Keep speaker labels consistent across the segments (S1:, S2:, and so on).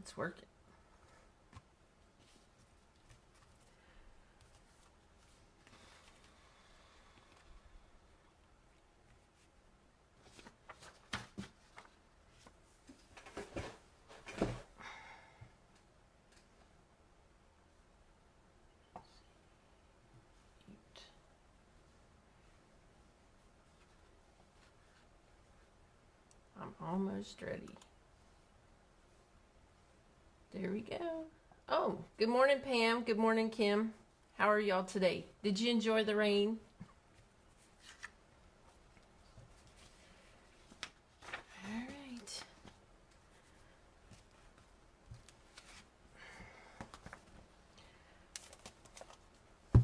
S1: It's working. I'm almost ready. There we go. Oh, good morning, Pam. Good morning, Kim. How are y'all today? Did you enjoy the rain? All right. All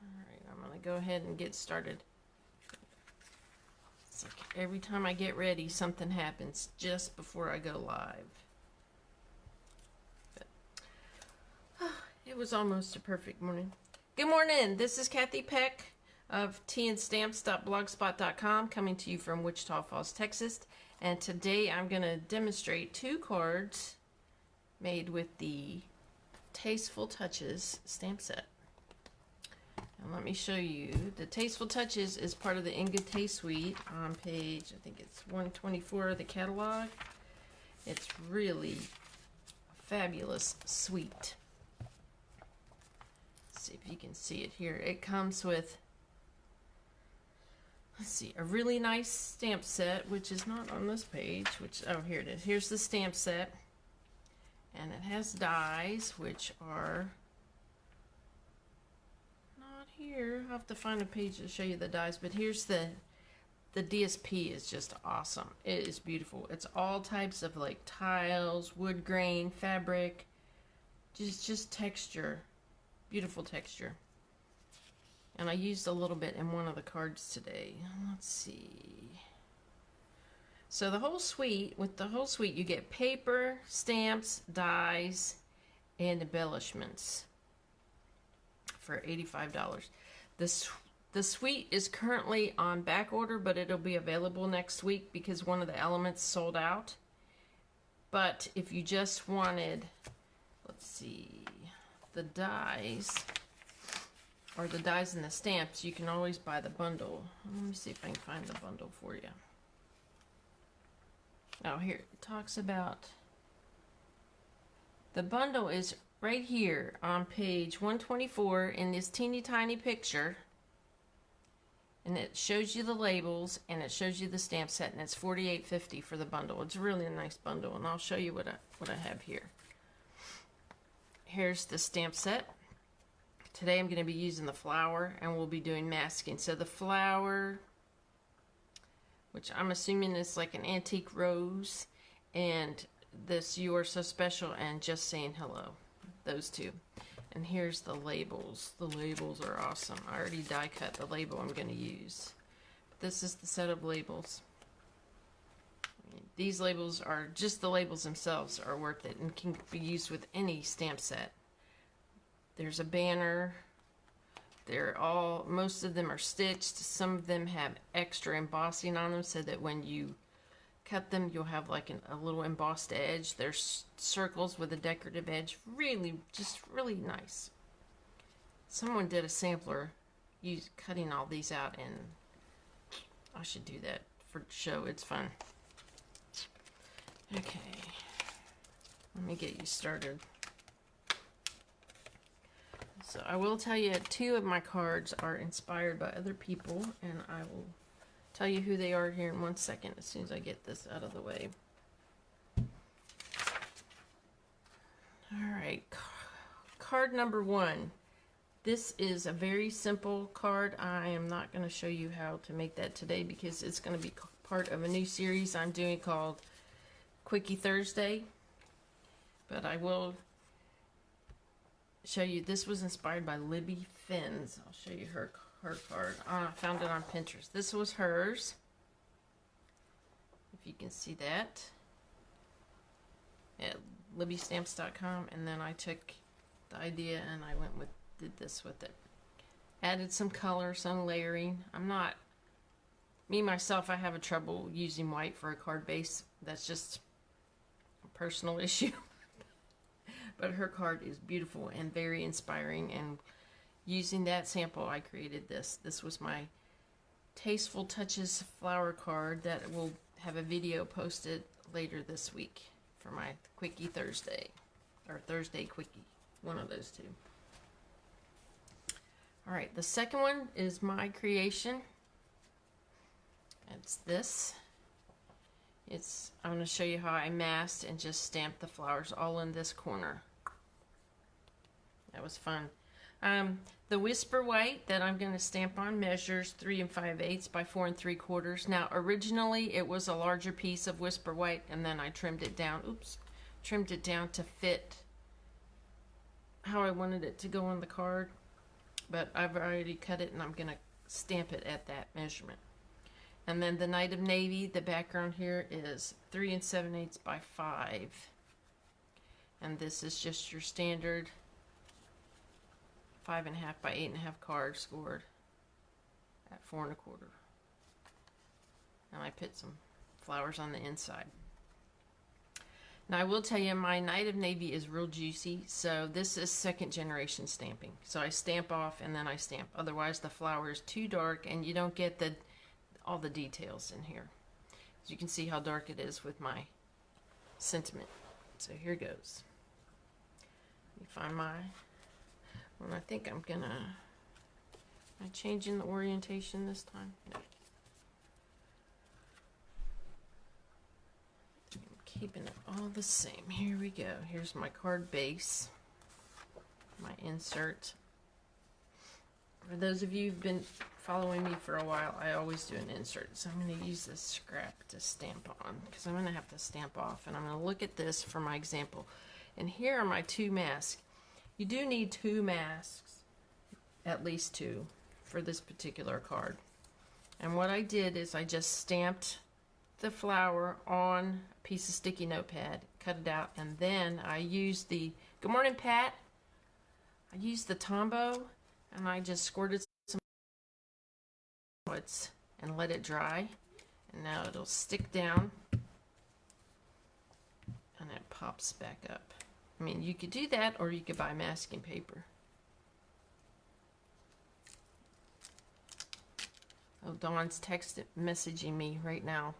S1: right, I'm going to go ahead and get started. It's like every time I get ready, something happens just before I go live. It was almost a perfect morning. Good morning. This is Kathy Peck of teandstamps.blogspot.com coming to you from Wichita Falls, Texas. And today I'm going to demonstrate 2 cards made with the Tasteful Touches Stamp Set. And let me show you. The Tasteful Touches is part of the In Good Taste Suite on page, I think it's 124 of the catalog. It's really a fabulous suite. See if you can see it here. It comes with, let's see, a really nice stamp set, which is not on this page, which, oh, here it is. Here's the stamp set. And it has dies, which are not here. I'll have to find a page to show you the dies, but here's the DSP is just awesome. It is beautiful. It's all types of like tiles, wood grain, fabric, just texture. Beautiful texture. And I used a little bit in one of the cards today. Let's see. So the whole suite, with the whole suite, you get paper, stamps, dies, and embellishments for $85. The suite is currently on back order, but it'll be available next week because one of the elements sold out. But if you just wanted, let's see, the dies, or the dies and the stamps, you can always buy the bundle. Let me see if I can find the bundle for you. Oh, here it talks about the bundle is right here on page 124 in this teeny tiny picture, and it shows you the labels and it shows you the stamp set, and it's $48.50 for the bundle. It's really a nice bundle, and I'll show you what I have here. Here's the stamp set. Today I'm going to be using the flower, and we'll be doing masking. So the flower, which I'm assuming is like an antique rose, and this You Are So Special and Just Saying Hello. Those two. And here's the labels. The labels are awesome. I already die cut the label I'm going to use. But this is the set of labels. These labels are, just the labels themselves are worth it and can be used with any stamp set. There's a banner. Most of them are stitched. Some of them have extra embossing on them so that when you cut them, you'll have like a little embossed edge. There's circles with a decorative edge. Just really nice. Someone did a sampler cutting all these out, and I should do that for show. It's fun. Okay, let me get you started. So I will tell you 2 of my cards are inspired by other people, and I will tell you who they are here in 1 second as soon as I get this out of the way. Alright, card number 1. This is a very simple card. I am not going to show you how to make that today because it's going to be part of a new series I'm doing called Quickie Thursday, but I will show you. This was inspired by Libby Finn's. I'll show you her card. I found it on Pinterest. This was hers, if you can see that, at libbystamps.com, and then I took the idea and I did this with it. Added some color, some layering. Myself, I have a trouble using white for a card base. That's just personal issue. But her card is beautiful and very inspiring, and using that sample, I created this. This was my Tasteful Touches flower card that will have a video posted later this week for my Quickie Thursday, or Thursday Quickie, one of those two. All right, the second one is my creation. It's this. I'm going to show you how I masked and just stamped the flowers all in this corner. That was fun. The Whisper White that I'm going to stamp on measures 3 5/8 by 4 3/4. Now, originally it was a larger piece of Whisper White, and then I trimmed it down. Trimmed it down to fit how I wanted it to go on the card. But I've already cut it, and I'm going to stamp it at that measurement. And then the Night of Navy, the background here is 3 7/8 by 5. And this is just your standard 5 1/2 by 8 1/2 card scored at 4 1/4. And I put some flowers on the inside. Now I will tell you, my Night of Navy is real juicy, so this is second generation stamping. So I stamp off and then I stamp. Otherwise the flower is too dark and you don't get all the details in here. As you can see how dark it is with my sentiment. So here goes. Let me find my one. I think I'm gonna. Am I changing the orientation this time? No. I'm keeping it all the same. Here we go. Here's my card base, my insert. For those of you who've been following me for a while, I always do an insert. So I'm going to use this scrap to stamp on, because I'm going to have to stamp off. And I'm going to look at this for my example. And here are my 2 masks. You do need 2 masks, at least 2, for this particular card. And what I did is I just stamped the flower on a piece of sticky notepad, cut it out, and then I used the, good morning Pat, I used the Tombow, and I just squirted some liquids and let it dry. And now it'll stick down and it pops back up. I mean, you could do that, or you could buy masking paper. Oh, Dawn's messaging me right now.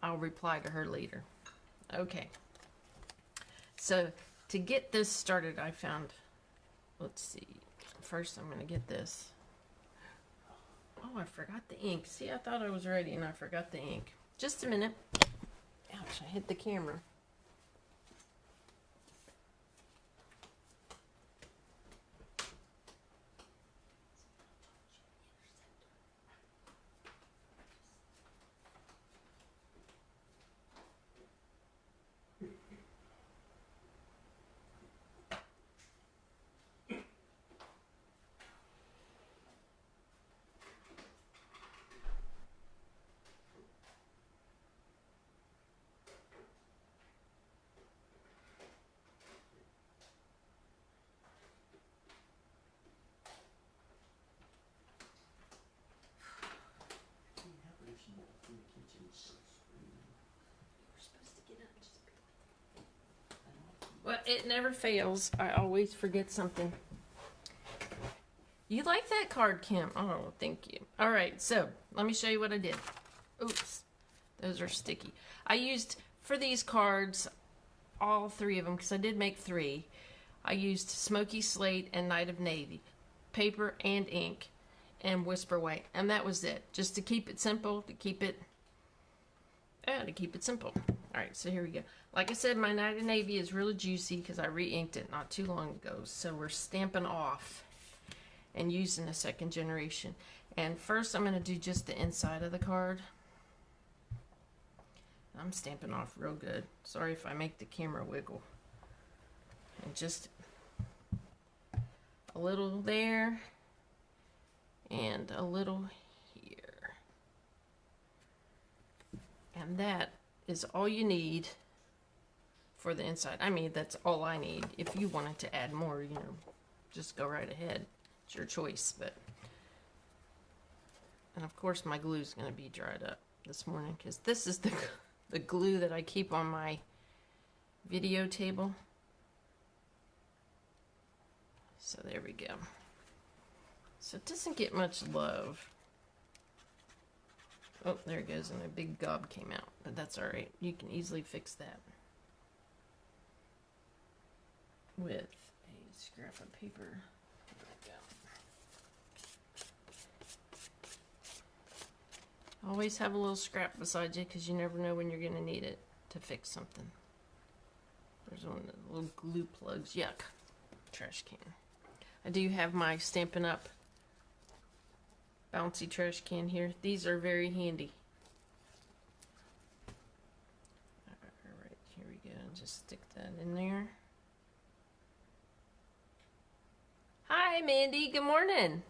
S1: I'll reply to her later. Okay. So to get this started, I found, let's see, first I'm going to get this. Oh, I forgot the ink. See, I thought I was ready and I forgot the ink. Just a minute. Ouch, I hit the camera. Well, it never fails. I always forget something. You like that card, Kim? Oh, thank you. All right, so let me show you what I did. Oops, those are sticky. I used, for these cards, all 3 of them, because I did make 3. I used Smoky Slate and Night of Navy, paper and ink, and Whisper White, and that was it. Just to keep it simple, to keep it simple. All right, so here we go. Like I said, my Night of Navy is really juicy because I re-inked it not too long ago. So we're stamping off and using a second generation. And first I'm going to do just the inside of the card. I'm stamping off real good. Sorry if I make the camera wiggle. And just a little there and a little here. And that is all you need for the inside. I mean, that's all I need. If you wanted to add more, you know, just go right ahead. It's your choice. But, and of course my glue is going to be dried up this morning because this is the the glue that I keep on my video table. So there we go. So it doesn't get much love. Oh, there it goes, and a big gob came out, but that's all right. You can easily fix that with a scrap of paper. There we go. Always have a little scrap beside you because you never know when you're going to need it to fix something. There's one of the little glue plugs. Yuck. Trash can. I do have my Stampin' Up! Bouncy trash can here. These are very handy. Alright, here we go. Just stick that in there. Hi, Mandy. Good morning.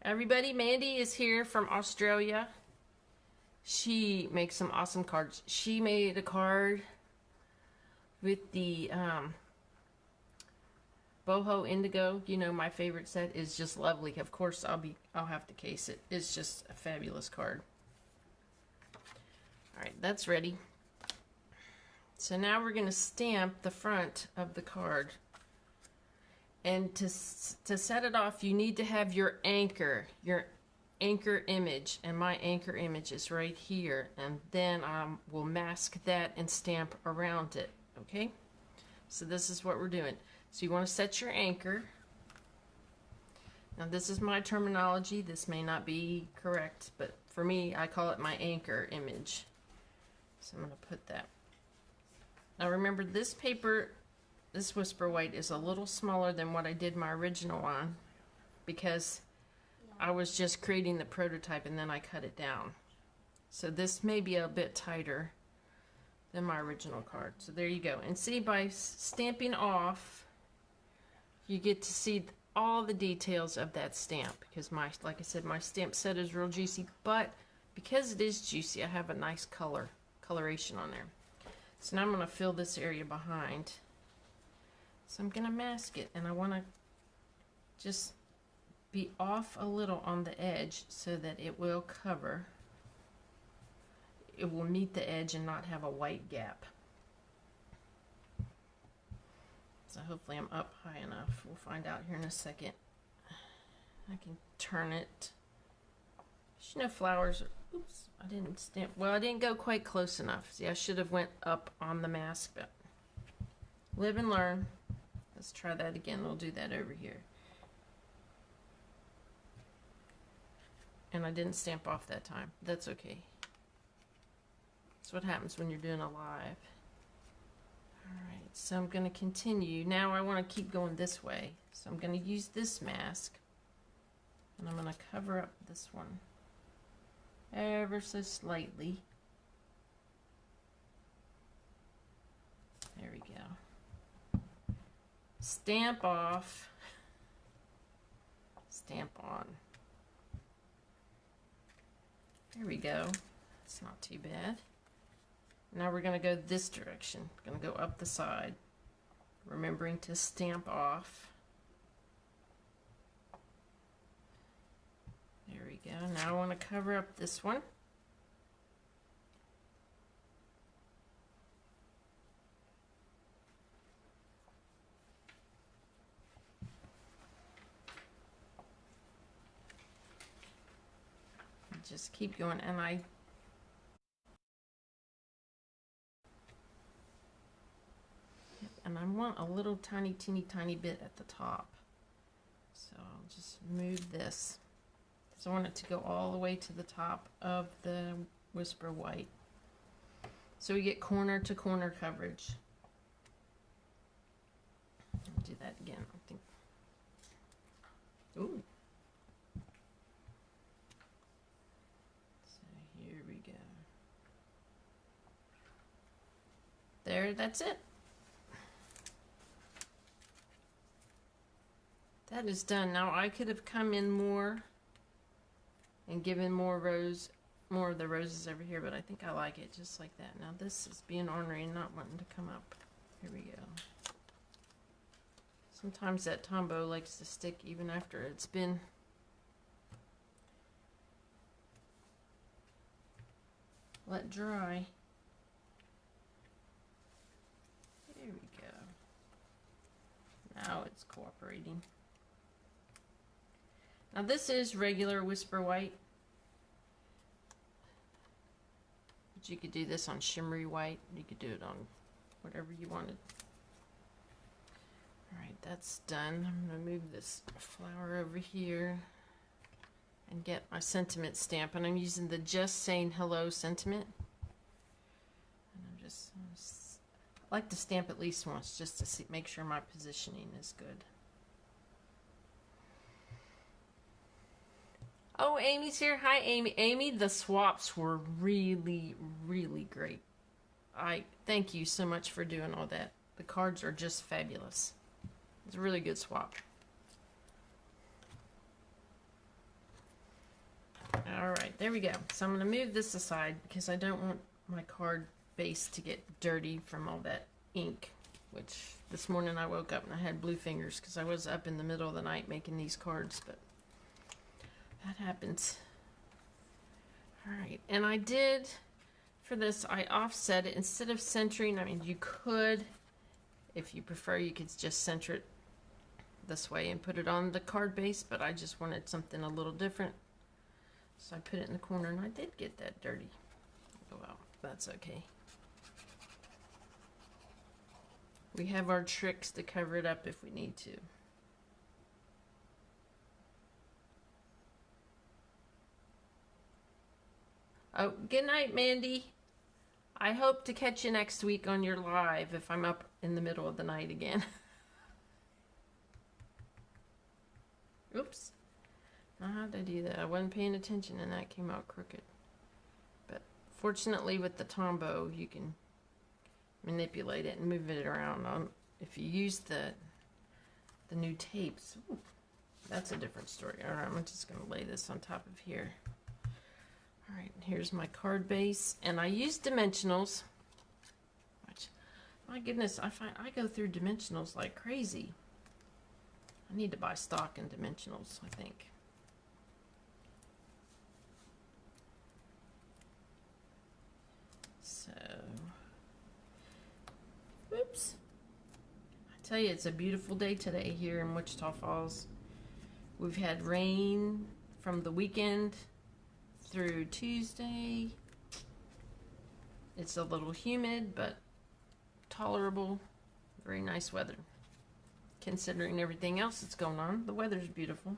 S1: Everybody, Mandy is here from Australia. She makes some awesome cards. She made a card with the boho indigo. You know, my favorite set is just lovely. Of course, I'll have to case it. It's just a fabulous card. All right, that's ready. So now we're going to stamp the front of the card. And to set it off, you need to have your anchor image, and my anchor image is right here, and then we'll mask that and stamp around it. Okay, so this is what we're doing. So you want to set your anchor. Now this is my terminology. This may not be correct, but for me, I call it my anchor image. So I'm going to put that. Now remember, this paper, this Whisper White, is a little smaller than what I did my original on, because I was just creating the prototype and then I cut it down. So this may be a bit tighter than my original card. So there you go. And see, by stamping off, you get to see all the details of that stamp, because like I said, my stamp set is real juicy, but because it is juicy, I have a nice coloration on there. So now I'm going to fill this area behind. So I'm going to mask it, and I want to just be off a little on the edge so that it will cover. It will meet the edge and not have a white gap. So hopefully I'm up high enough. We'll find out here in a second. I can turn it. You know, flowers are, oops, I didn't stamp. Well, I didn't go quite close enough. See, I should have went up on the mask, but live and learn. Let's try that again. We'll do that over here. And I didn't stamp off that time. That's okay. That's what happens when you're doing a live. Alright, so I'm going to continue. Now I want to keep going this way. So I'm going to use this mask. And I'm going to cover up this one ever so slightly. There we go. Stamp off. Stamp on. There we go. It's not too bad. Now we're going to go this direction. Going to go up the side, remembering to stamp off. There we go. Now I want to cover up this one. Just keep going, and I want a little teeny tiny bit at the top. So I'll just move this. So I want it to go all the way to the top of the Whisper White. So we get corner to corner coverage. I'll do that again, I think. Ooh. Here we go. There, that's it. That is done. Now I could have come in more and given more of the roses over here, but I think I like it just like that. Now this is being ornery and not wanting to come up. Here we go. Sometimes that Tombow likes to stick even after it's been let dry. There we go. Now it's cooperating. Now this is regular Whisper White, but you could do this on shimmery white. You could do it on whatever you wanted. Alright, that's done. I'm going to move this flower over here and get my sentiment stamp. And I'm using the Just Saying Hello sentiment. And I'm just I like to stamp at least once just to see, make sure my positioning is good. Oh, Amy's here. Hi, Amy. Amy, the swaps were really, really great. I thank you so much for doing all that. The cards are just fabulous. It's a really good swap. Alright, there we go. So I'm going to move this aside because I don't want my card base to get dirty from all that ink, which this morning I woke up and I had blue fingers because I was up in the middle of the night making these cards, but that happens. Alright, and I did, for this, I offset it. Instead of centering, I mean, you could, if you prefer, you could just center it this way and put it on the card base, but I just wanted something a little different. So I put it in the corner, and I did get that dirty. Oh well, that's okay. We have our tricks to cover it up if we need to. Oh, good night, Mandy. I hope to catch you next week on your live if I'm up in the middle of the night again. Oops. How did I do that? I wasn't paying attention and that came out crooked. But fortunately with the Tombow you can manipulate it and move it around. If you use the new tapes, ooh, that's a different story. Alright, I'm just going to lay this on top of here. Alright, here's my card base. And I use dimensionals. Which, my goodness, I find I go through dimensionals like crazy. I need to buy stock in dimensionals, I think. So, oops. I tell you, it's a beautiful day today here in Wichita Falls. We've had rain from the weekend through Tuesday. It's a little humid, but tolerable. Very nice weather. Considering everything else that's going on, the weather's beautiful.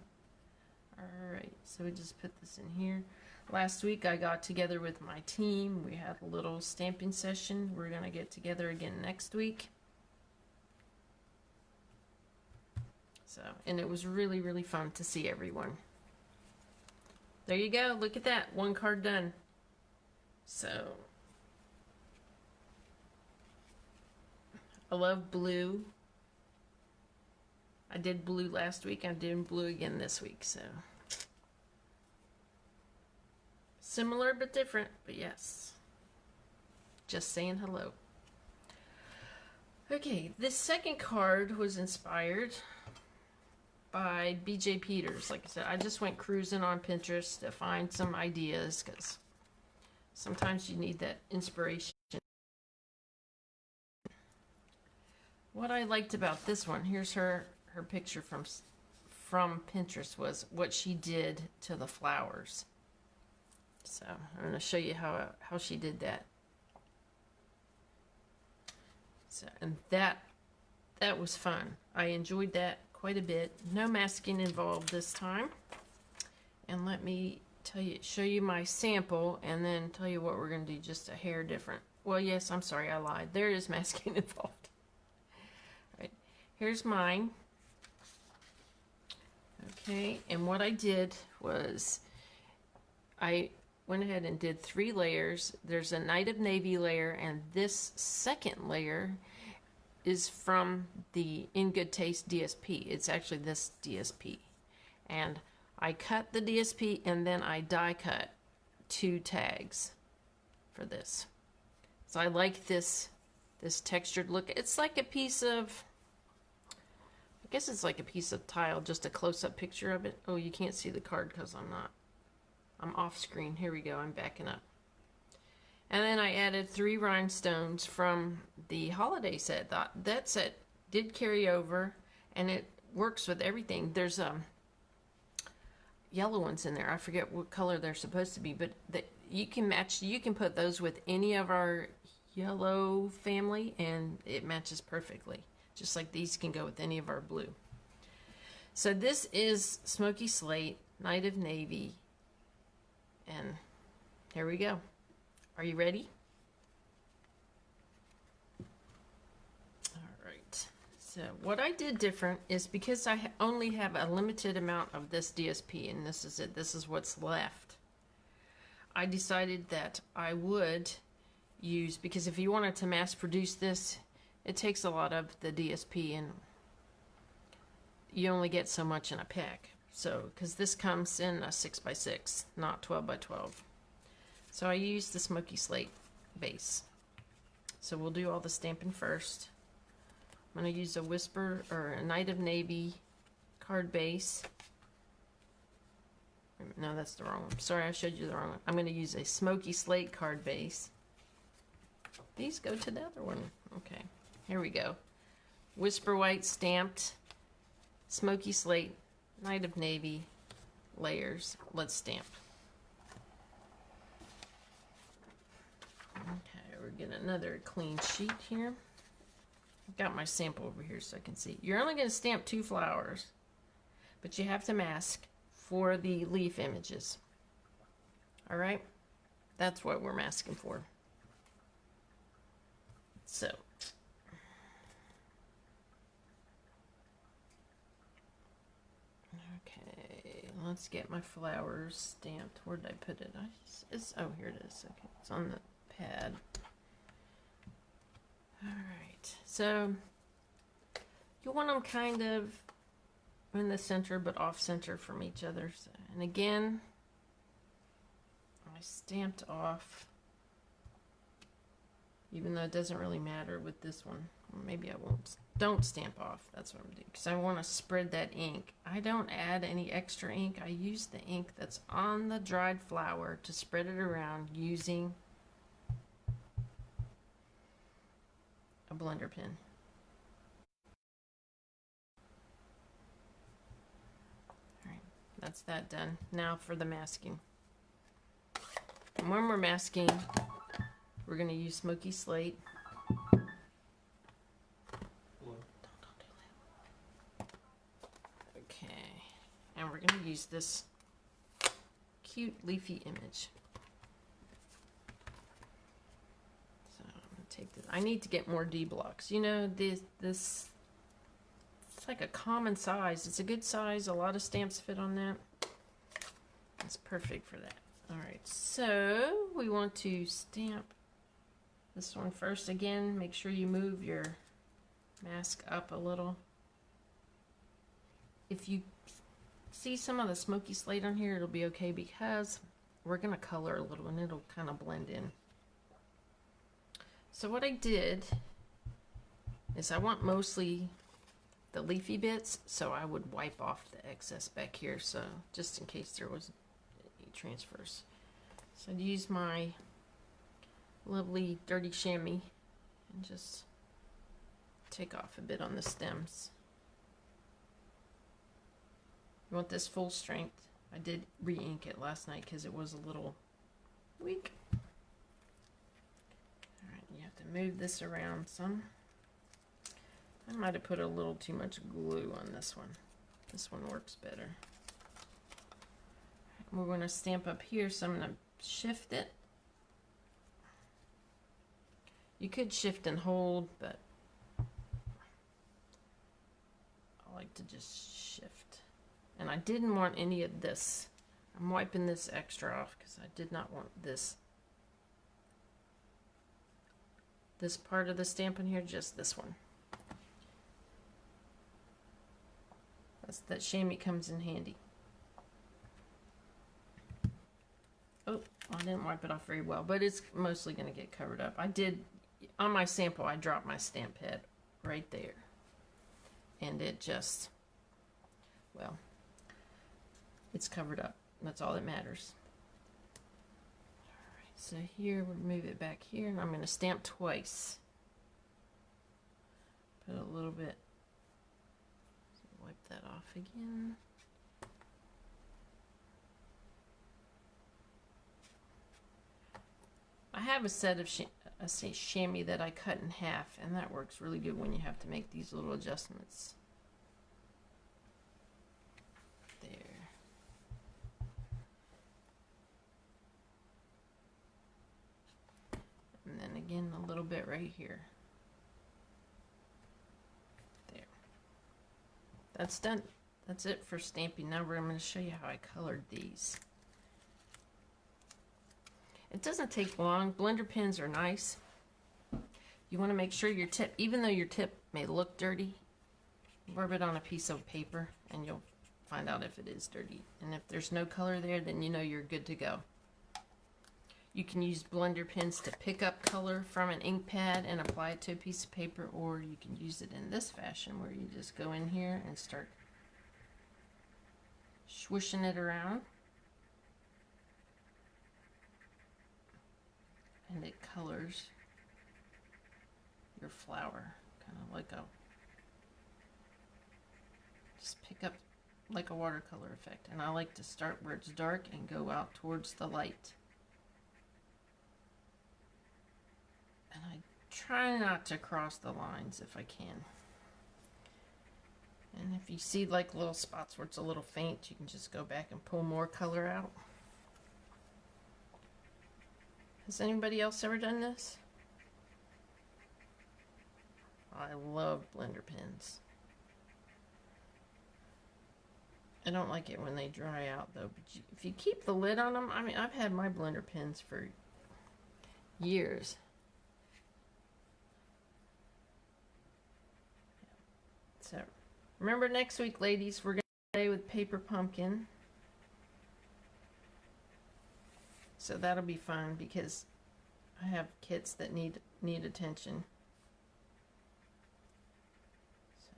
S1: Alright, so we just put this in here. Last week I got together with my team. We had a little stamping session. We're going to get together again next week. So, and it was really, really fun to see everyone. There you go. Look at that. One card done. So, I love blue. I did blue last week. I'm doing blue again this week. So, similar but different. But yes, just saying hello. Okay, this second card was inspired by BJ Peters. Like I said, I just went cruising on Pinterest to find some ideas because sometimes you need that inspiration. What I liked about this one, here's her picture from Pinterest, was what she did to the flowers. So I'm going to show you how she did that. So, and that was fun. I enjoyed that quite a bit. No masking involved this time. And let me show you my sample and then tell you what we're going to do just a hair different. Well, yes, I'm sorry, I lied. There is masking involved. All right, here's mine. Okay, and what I did was I went ahead and did 3 layers. There's a Night of Navy layer, and this second layer is from the In Good Taste DSP. It's actually this DSP. And I cut the DSP and then I die cut 2 tags for this. So I like this textured look. It's like a piece of, I guess it's like a piece of tile, just a close-up picture of it. Oh, you can't see the card because I'm off screen. Here we go, I'm backing up. And then I added 3 rhinestones from the holiday set. That set did carry over, and it works with everything. There's yellow ones in there. I forget what color they're supposed to be, but you can match. You can put those with any of our yellow family, and it matches perfectly. Just like these can go with any of our blue. So this is Smoky Slate, Night of Navy, and here we go. Are you ready? All right. So what I did different is because I only have a limited amount of this DSP, and this is it. This is what's left. I decided that I would use, because if you wanted to mass produce this, it takes a lot of the DSP, and you only get so much in a pack. So, because this comes in a 6x6, not 12x12. So I used the Smoky Slate base. So we'll do all the stamping first. I'm going to use a Whisper or a Night of Navy card base. No, that's the wrong one. Sorry, I showed you the wrong one. I'm going to use a Smoky Slate card base. These go to the other one. Okay, here we go. Whisper White stamped, Smoky Slate, Night of Navy, layers. Let's stamp. Okay, we're getting another clean sheet here. I've got my sample over here so I can see. You're only going to stamp 2 flowers, but you have to mask for the leaf images. All right, that's what we're masking for. So, okay, let's get my flowers stamped. Where did I put it? Oh, here it is. Okay, it's on the pad. All right, so you want them kind of in the center, but off center from each other. So, and again, I stamped off, even though it doesn't really matter with this one. Maybe I won't. Don't stamp off. That's what I'm doing, because I want to spread that ink. I don't add any extra ink. I use the ink that's on the dried flower to spread it around using a blender pen. All right, that's that done. Now for the masking. And when we're masking, we're going to use Smoky Slate. Okay, and we're going to use this cute leafy image. So I'm going to take this. I need to get more D blocks. You know, this it's like a common size. It's a good size. A lot of stamps fit on that. It's perfect for that. All right, so we want to stamp this one first. Again, make sure you move your mask up a little. If you see some of the Smoky Slate on here, it'll be okay, because we're going to color a little and it'll kind of blend in. So what I did is I want mostly the leafy bits, so I would wipe off the excess back here, so just in case there was any transfers. So I'd use my lovely dirty chamois and just take off a bit on the stems. You want this full strength. I did re-ink it last night because it was a little weak. Alright, you have to move this around some. I might have put a little too much glue on this one. This one works better. We're going to stamp up here, so I'm going to shift it. You could shift and hold, but I like to just shift. And I didn't want any of this. I'm wiping this extra off because I did not want this part of the stamp in here, just this one. That chamois comes in handy. Oh, I didn't wipe it off very well, but it's mostly going to get covered up. I did, on my sample, I dropped my stamp head right there. And it just, well, it's covered up. That's all that matters. Alright, So here, we'll move it back here, and I'm going to stamp twice. Put a little bit, so wipe that off again. I have a set of chamois that I cut in half, and that works really good when you have to make these little adjustments. There. And then again, a little bit right here. There. That's done. That's it for stamping. Now I'm going to show you how I colored these. It doesn't take long. Blender pens are nice. You want to make sure your tip, even though your tip may look dirty, rub it on a piece of paper and you'll find out if it is dirty. And if there's no color there, then you know you're good to go. You can use blender pens to pick up color from an ink pad and apply it to a piece of paper, or you can use it in this fashion where you just go in here and start swishing it around. And it colors your flower, kind of like a, just pick up like a watercolor effect. And I like to start where it's dark and go out towards the light. And I try not to cross the lines if I can. And if you see like little spots where it's a little faint, you can just go back and pull more color out. Has anybody else ever done this? I love blender pens. I don't like it when they dry out though. But if you keep the lid on them, I mean, I've had my blender pens for years. So, remember next week, ladies, we're going to play with paper pumpkin. So that'll be fun because I have kits that need attention. So,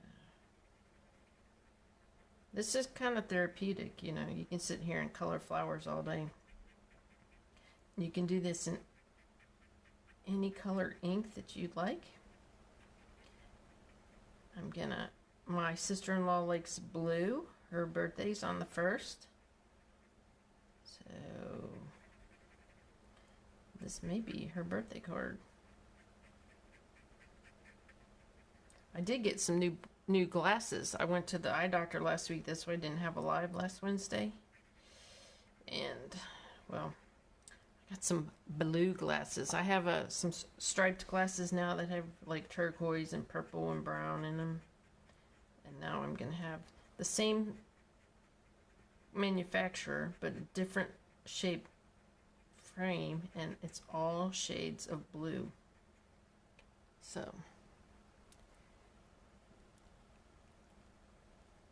S1: this is kind of therapeutic, you know. You can sit here and color flowers all day. You can do this in any color ink that you'd like. My sister-in-law likes blue. Her birthday's on the 1st. So this may be her birthday card. I did get some new glasses. I went to the eye doctor last week. That's why I didn't have a live last Wednesday. And, well, I got some blue glasses. I have some striped glasses now that have like turquoise and purple and brown in them. And now I'm going to have the same manufacturer, but a different shape frame, and it's all shades of blue. So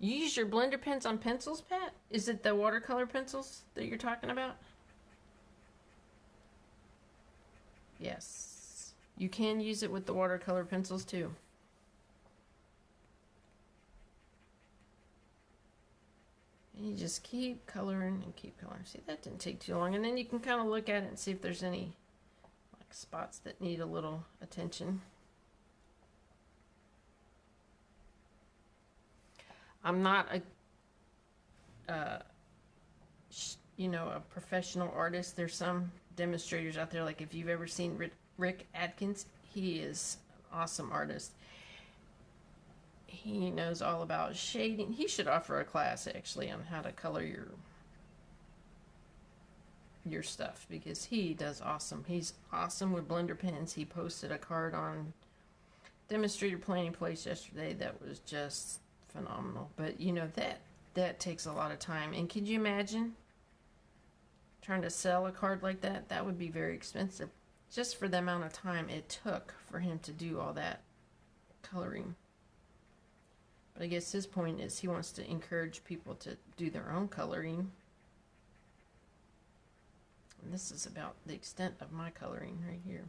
S1: you use your blender pens on pencils, Pat? Is it the watercolor pencils that you're talking about? Yes, you can use it with the watercolor pencils too. And you just keep coloring and keep coloring. See, that didn't take too long. And then you can kind of look at it and see if there's any like spots that need a little attention. I'm not a professional artist. There's some demonstrators out there, like if you've ever seen Rick Adkins, he is an awesome artist. He knows all about shading. He should offer a class actually on how to color your stuff, because he does awesome. He's awesome with blender pens. He posted a card on Demonstrator Planning Place yesterday that was just phenomenal. But you know, that takes a lot of time. And could you imagine trying to sell a card like that? That would be very expensive just for the amount of time it took for him to do all that coloring. But I guess his point is he wants to encourage people to do their own coloring. And this is about the extent of my coloring right here.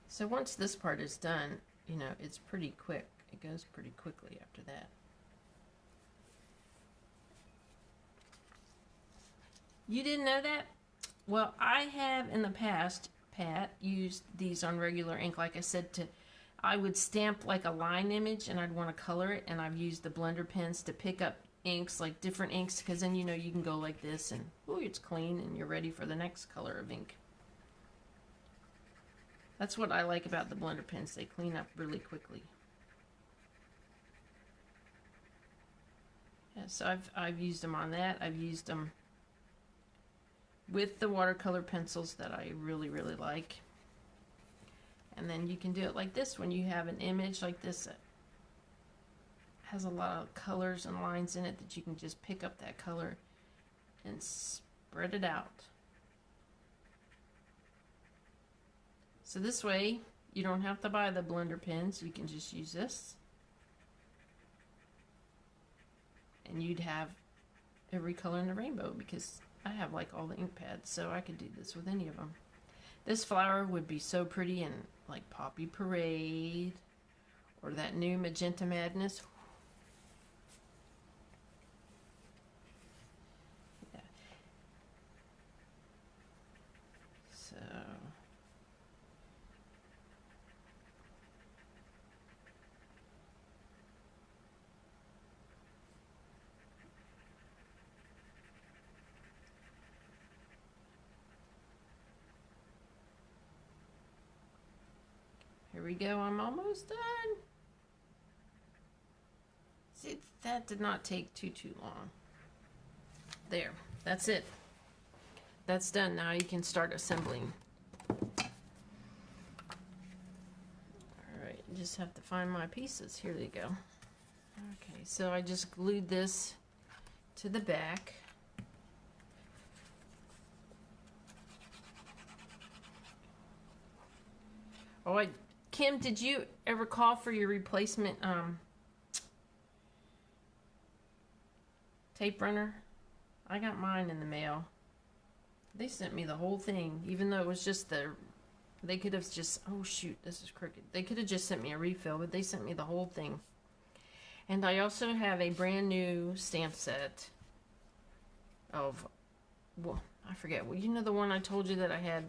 S1: So once this part is done, you know, it's pretty quick. It goes pretty quickly after that. You didn't know that? Well, I have in the past, Pat, used these on regular ink. Like I said, I would stamp like a line image and I'd want to color it, and I've used the blender pens to pick up inks, like different inks, because then you know you can go like this and oh, it's clean and you're ready for the next color of ink. That's what I like about the blender pens. They clean up really quickly. Yeah, so I've used them on that. I've used them with the watercolor pencils that I really, really like. And then you can do it like this when you have an image like this that has a lot of colors and lines in it, that you can just pick up that color and spread it out. So this way you don't have to buy the blender pens, you can just use this. And you'd have every color in the rainbow, because I have like all the ink pads, so I could do this with any of them. This flower would be so pretty in like Poppy Parade or that new Magenta Madness. Yeah. So here we go, I'm almost done. See, that did not take too long. There, that's it. That's done. Now you can start assembling. Alright, just have to find my pieces. Here they go. Okay, so I just glued this to the back. Oh, Kim, did you ever call for your replacement tape runner? I got mine in the mail. They sent me the whole thing, even though it was just they could have just, oh shoot, this is crooked. They could have just sent me a refill, but they sent me the whole thing. And I also have a brand new stamp set of, well, I forget. Well, you know the one I told you that I had?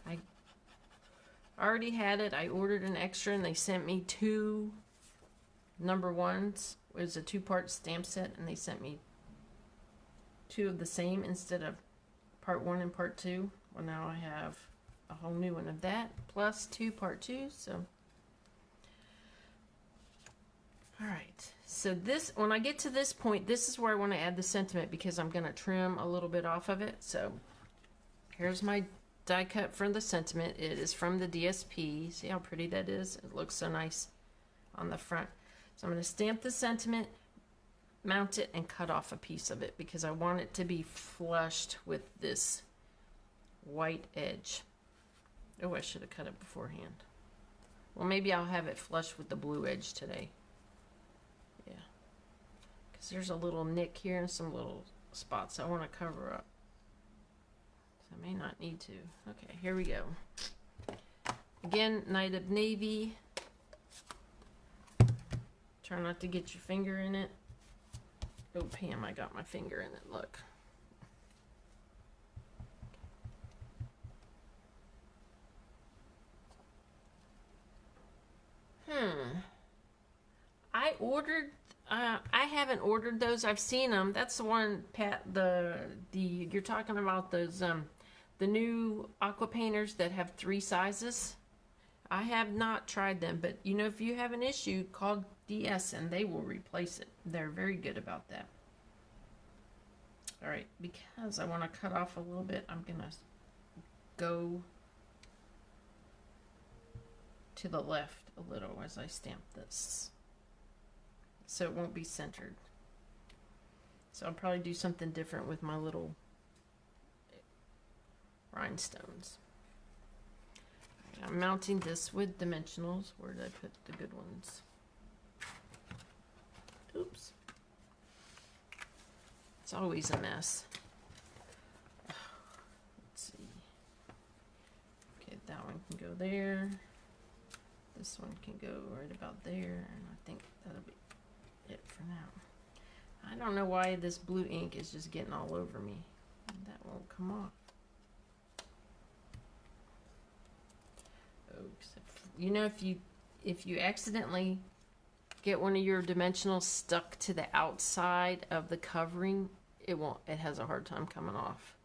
S1: I already had it. I ordered an extra and they sent me 2 number ones. It was a 2-part stamp set, and they sent me 2 of the same instead of part 1 and part 2. Well, now I have a whole new one of that, plus 2 part 2. So alright, so this, when I get to this point, this is where I want to add the sentiment, because I'm going to trim a little bit off of it. So here's my die cut from the sentiment. It is from the DSP. See how pretty that is? It looks so nice on the front. So I'm going to stamp the sentiment, mount it, and cut off a piece of it, because I want it to be flushed with this white edge. Oh, I should have cut it beforehand. Well, maybe I'll have it flush with the blue edge today. Yeah, because there's a little nick here and some little spots I want to cover up. So I may not need to. Okay, here we go. Again, Night of Navy. Try not to get your finger in it. Oh, Pam, I got my finger in it. Look. I ordered, I haven't ordered those. I've seen them. That's the one, Pat, you're talking about those, the new aqua painters that have 3 sizes. I have not tried them, but you know, if you have an issue, call DS and they will replace it. They're very good about that. All right, because I want to cut off a little bit, I'm gonna go to the left a little as I stamp this, so it won't be centered. So I'll probably do something different with my little rhinestones. I'm mounting this with dimensionals. Where did I put the good ones? Oops. It's always a mess. Let's see. Okay, that one can go there. This one can go right about there. And I think that'll be it for now. I don't know why this blue ink is just getting all over me. that won't come off. Oh, you know, if you accidentally get one of your dimensionals stuck to the outside of the covering, it has a hard time coming off.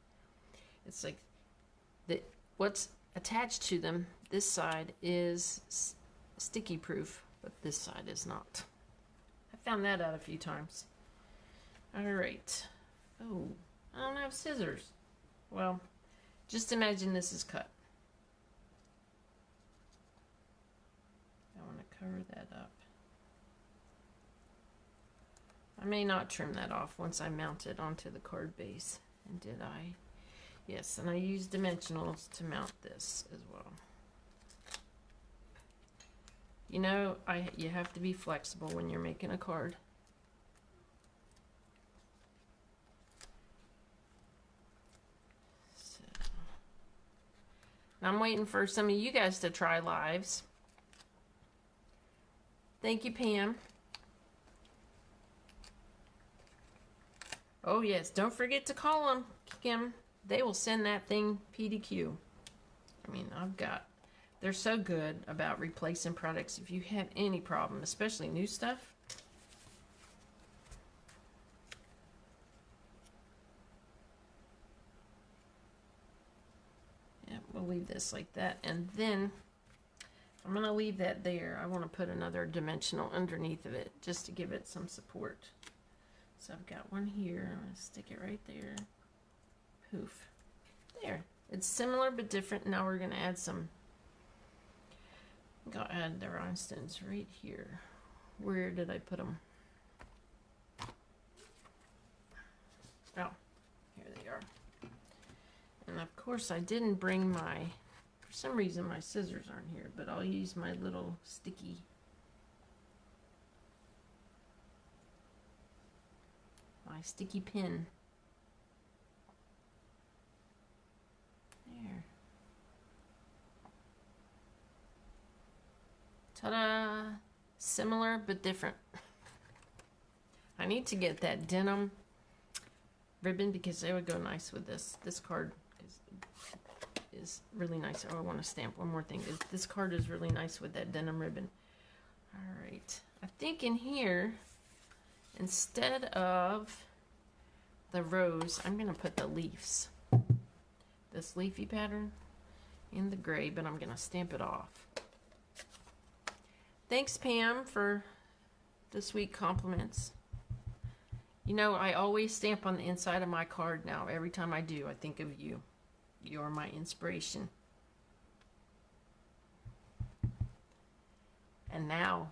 S1: It's like what's attached to them, this side is sticky proof, but this side is not. I found that out a few times. All right. Oh, I don't have scissors. Well, just imagine this is cut. I want to cover that up. I may not trim that off once I mount it onto the card base. And did I? Yes, and I use dimensionals to mount this as well. You know, you have to be flexible when you're making a card. So, I'm waiting for some of you guys to try lives. Thank you, Pam. Oh yes, don't forget to call them, Kim. They will send that thing PDQ. I mean, they're so good about replacing products if you have any problem, especially new stuff. Yeah, we'll leave this like that. And then I'm going to leave that there. I want to put another dimensional underneath of it just to give it some support. So I've got one here. I'm going to stick it right there. Poof. There. It's similar but different. Now we're going to add some. I'll add the rhinestones right here. Where did I put them? Oh, here they are. And of course I didn't bring for some reason my scissors aren't here, but I'll use my little sticky. My sticky pin. There. Ta-da! Similar but different. I need to get that denim ribbon because it would go nice with this. This card is really nice. Oh, I want to stamp one more thing. This card is really nice with that denim ribbon. All right. I think in here, instead of the rose, I'm going to put the leaves. This leafy pattern in the gray, but I'm going to stamp it off. Thanks, Pam, for the sweet compliments. You know, I always stamp on the inside of my card now. Every time I do, I think of you. You're my inspiration. And now,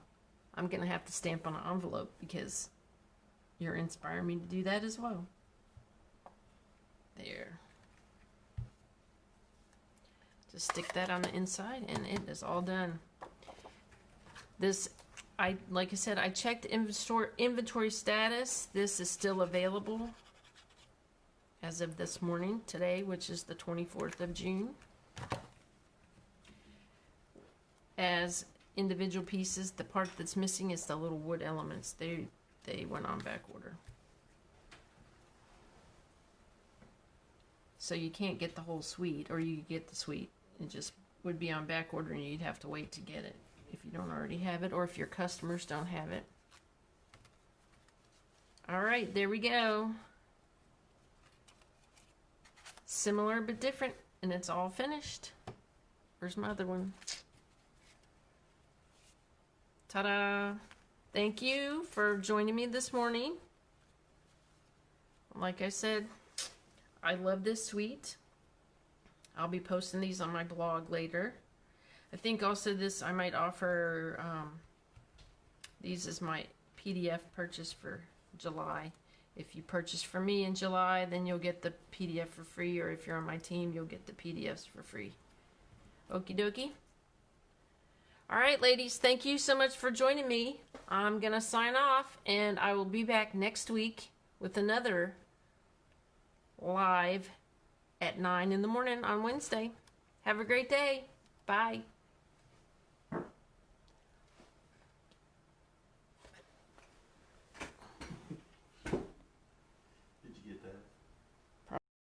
S1: I'm going to have to stamp on an envelope because you're inspiring me to do that as well. There. Just stick that on the inside and it is all done. This, like I said, I checked inventory status. This is still available as of this morning, today, which is the 24th of June. As individual pieces, the part that's missing is the little wood elements. They went on back order. So you can't get the whole suite, or you get the suite. It just would be on back order and you'd have to wait to get it if you don't already have it, or if your customers don't have it. All right, there we go. Similar but different, and it's all finished. Where's my other one? Ta-da! Thank you for joining me this morning. Like I said, I love this suite. I'll be posting these on my blog later. I think also I might offer these as my PDF purchase for July. If you purchase from me in July, then you'll get the PDF for free, or if you're on my team, you'll get the PDFs for free. Okie dokie. All right, ladies, thank you so much for joining me. I'm going to sign off, and I will be back next week with another live at 9 in the morning on Wednesday. Have a great day. Bye.